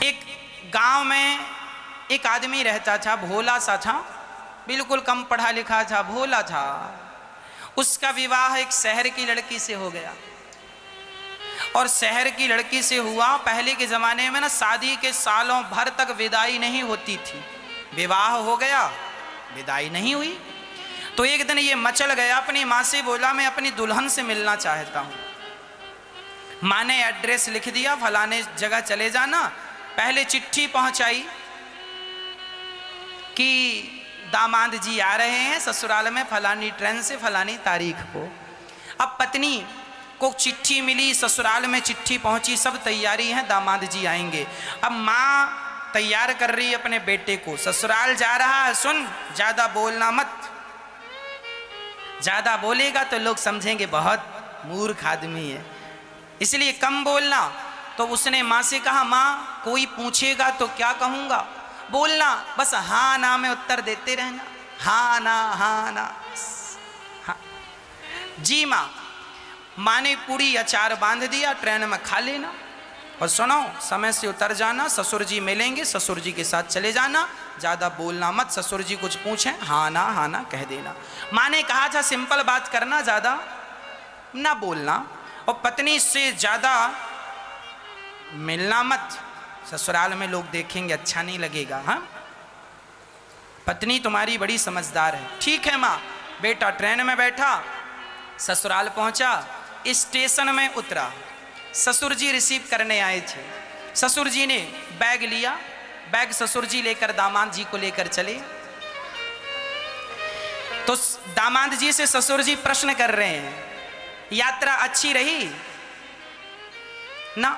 एक गांव में एक आदमी रहता था, भोला सा था, बिल्कुल कम पढ़ा लिखा था, भोला था। उसका विवाह एक शहर की लड़की से हो गया। और शहर की लड़की से हुआ, पहले के ज़माने में ना शादी के सालों भर तक विदाई नहीं होती थी। विवाह हो गया, विदाई नहीं हुई, तो एक दिन ये मचल गया, अपनी माँ से बोला मैं अपनी दुल्हन से मिलना चाहता हूँ। माँ ने एड्रेस लिख दिया, फलाने जगह चले जाना। पहले चिट्ठी पहुँचाई कि दामाद जी आ रहे हैं ससुराल में फलानी ट्रेन से फलानी तारीख को। अब पत्नी को चिट्ठी मिली, ससुराल में चिट्ठी पहुंची, सब तैयारी है, दामाद जी आएंगे। अब माँ तैयार कर रही है अपने बेटे को, ससुराल जा रहा है, सुन ज़्यादा बोलना मत, ज़्यादा बोलेगा तो लोग समझेंगे बहुत मूर्ख आदमी है, इसलिए कम बोलना। तो उसने माँ से कहा, माँ कोई पूछेगा तो क्या कहूँगा, बोलना बस हाँ ना में उत्तर देते रहना, हाँ ना हाँ ना हाँ। जी माँ। माँ ने पूरी अचार बांध दिया, ट्रेन में खा लेना और सुनो समय से उतर जाना, ससुर जी मिलेंगे, ससुर जी के साथ चले जाना, ज़्यादा बोलना मत, ससुर जी कुछ पूछें हाँ ना कह देना। माँ ने कहा था सिंपल बात करना, ज़्यादा ना बोलना, और पत्नी से ज़्यादा मिलना मत, ससुराल में लोग देखेंगे अच्छा नहीं लगेगा। हाँ, पत्नी तुम्हारी बड़ी समझदार है। ठीक है माँ। बेटा ट्रेन में बैठा, ससुराल पहुंचा, स्टेशन में उतरा, ससुर जी रिसीव करने आए थे। ससुर जी ने बैग लिया, बैग ससुर जी लेकर दामाद जी को लेकर चले। तो दामाद जी से ससुर जी प्रश्न कर रहे हैं, यात्रा अच्छी रही ना?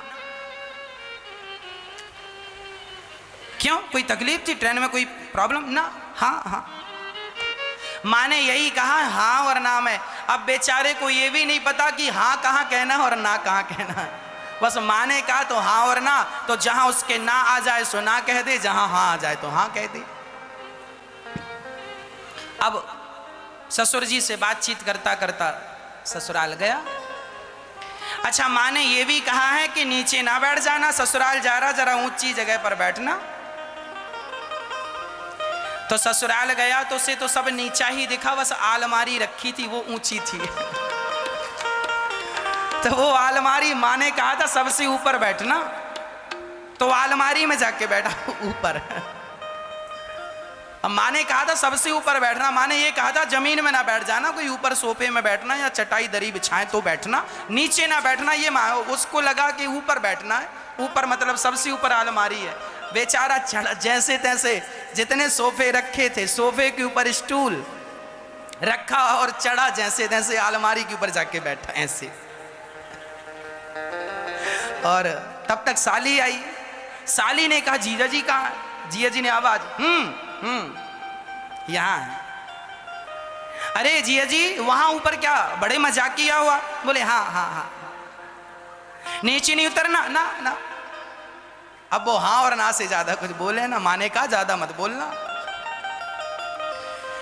क्यों, कोई तकलीफ थी ट्रेन में, कोई प्रॉब्लम ना? हाँ हाँ। माँ ने यही कहा हाँ और ना में। अब बेचारे को ये भी नहीं पता कि हाँ कहाँ कहना और ना कहाँ कहना है, बस माँ ने कहा तो हाँ और ना, तो जहाँ उसके ना आ जाए सो ना कह दे, जहाँ हाँ आ जाए तो हाँ कह दे। अब ससुर जी से बातचीत करता करता ससुराल गया। अच्छा, माँ ने ये भी कहा है कि नीचे ना बैठ जाना, ससुराल जा रहा, जरा ऊंची जगह पर बैठना। तो ससुराल गया तो उसे तो सब नीचा ही दिखा, बस आलमारी रखी थी वो ऊंची थी। तो वो आलमारी, माँ ने कहा था सबसे ऊपर बैठना, तो आलमारी में जाके बैठा ऊपर। अब माँ ने कहा था सबसे ऊपर बैठना, माँ ने ये कहा था जमीन में ना बैठ जाना, कोई ऊपर सोफे में बैठना या चटाई दरी बिछाए तो बैठना, नीचे ना बैठना। ये माँ उसको लगा कि ऊपर बैठना है, ऊपर मतलब सबसे ऊपर आलमारी है। बेचारा चढ़ा, जैसे तैसे जितने सोफे रखे थे सोफे के ऊपर स्टूल रखा और चढ़ा, जैसे तैसे आलमारी के ऊपर जाके बैठा ऐसे। और तब तक साली आई। साली ने कहा जीजा जी कहाँ है? जीजा जी ने आवाज यहाँ है। अरे जीजा जी वहां ऊपर क्या बड़े मजाक किया हुआ? बोले हाँ हाँ हाँ, नीचे नहीं उतरना ना ना। अब वो हाँ और ना से ज्यादा कुछ बोले ना, माँ ने कहा ज्यादा मत बोलना।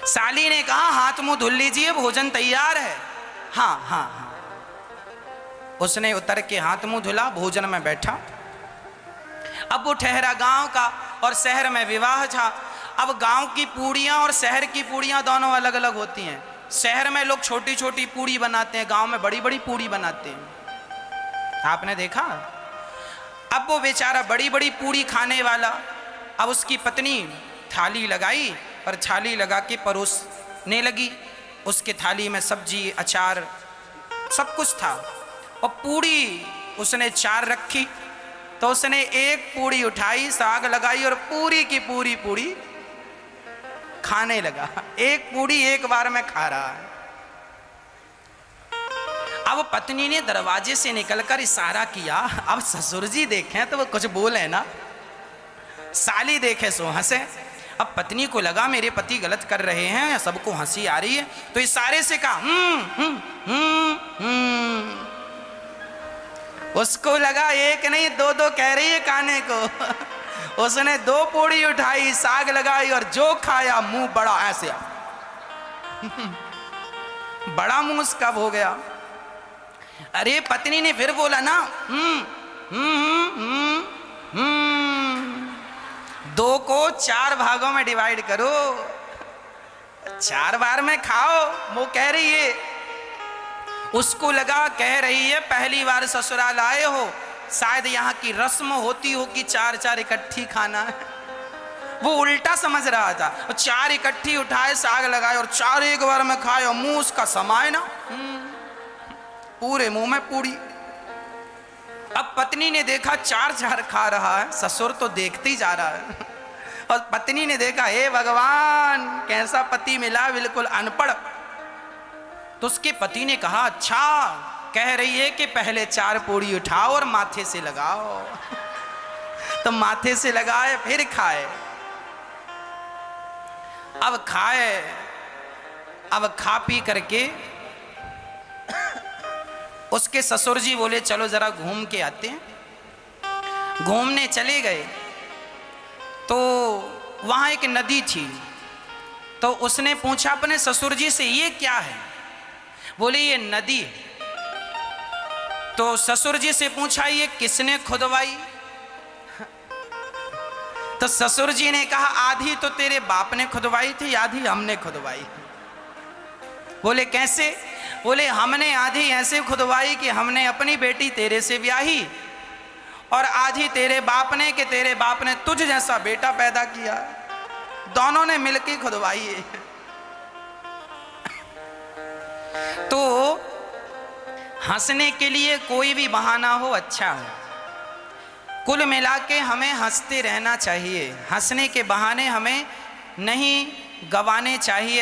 साली ने कहा हाथ मुंह धुल लीजिए, भोजन तैयार है। हाँ हाँ हाँ। उसने उतर के हाथ मुंह धुला, भोजन में बैठा। अब वो ठहरा गांव का, और शहर में विवाह था। अब गांव की पूड़ियाँ और शहर की पूड़ियाँ दोनों अलग अलग होती हैं। शहर में लोग छोटी छोटी पूड़ी बनाते हैं, गांव में बड़ी बड़ी पूड़ी बनाते हैं, आपने देखा। अब वो बेचारा बड़ी बड़ी पूड़ी खाने वाला, अब उसकी पत्नी थाली लगाई और थाली लगा के परोसने लगी। उसके थाली में सब्जी अचार सब कुछ था, और पूड़ी उसने 4 रखी। तो उसने एक पूड़ी उठाई, साग लगाई और पूरी की पूरी पूड़ी खाने लगा। एक पूड़ी एक बार में खा रहा है। अब पत्नी ने दरवाजे से निकलकर इशारा किया, अब ससुर जी देखें तो वो कुछ बोले ना, साली देखे सो हंसे। अब पत्नी को लगा मेरे पति गलत कर रहे हैं, सबको हंसी आ रही है, तो इशारे से कहा उसको लगा एक नहीं दो दो कह रही है खाने को। उसने 2 पूड़ी उठाई, साग लगाई और जो खाया मुंह बड़ा ऐसे बड़ा मुंह उसका हो गया। अरे पत्नी ने फिर बोला ना 2 को 4 भागों में डिवाइड करो, 4 बार में खाओ। वो कह रही है, उसको लगा कह रही है पहली बार ससुराल आए हो, शायद यहाँ की रस्म होती हो कि 4 इकट्ठी खाना है। वो उल्टा समझ रहा था। 4 इकट्ठी उठाए, साग लगाए और 4 एक बार में खाए और मुंह उसका समाये ना, पूरे मुंह में पूरी। अब पत्नी ने देखा 4 खा रहा है, ससुर तो देखते ही जा रहा है। और पत्नी ने देखा, हे भगवान कैसा पति मिला, बिल्कुल अनपढ़। तो उसके पति ने कहा, अच्छा कह रही है कि पहले 4 पूड़ी उठाओ और माथे से लगाओ। तो माथे से लगाए, फिर खाए। अब खाए, अब खा पी करके उसके ससुर जी बोले चलो जरा घूम के आते हैं। घूमने चले गए तो वहां एक नदी थी। तो उसने पूछा अपने ससुर जी से, ये क्या है? बोले ये नदी है। तो ससुर जी से पूछा, ये किसने खुदवाई? तो ससुर जी ने कहा, आधी तो तेरे बाप ने खुदवाई थी, आधी हमने खुदवाई। बोले कैसे? बोले हमने आधी ऐसे खुदवाई कि हमने अपनी बेटी तेरे से ब्याही, और आधी तेरे बाप ने कि तेरे बाप ने तुझ जैसा बेटा पैदा किया, दोनों ने मिलकर खुदवाई है। तो हंसने के लिए कोई भी बहाना हो अच्छा है। कुल मिला के हमें हंसते रहना चाहिए, हंसने के बहाने हमें नहीं गंवाने चाहिए।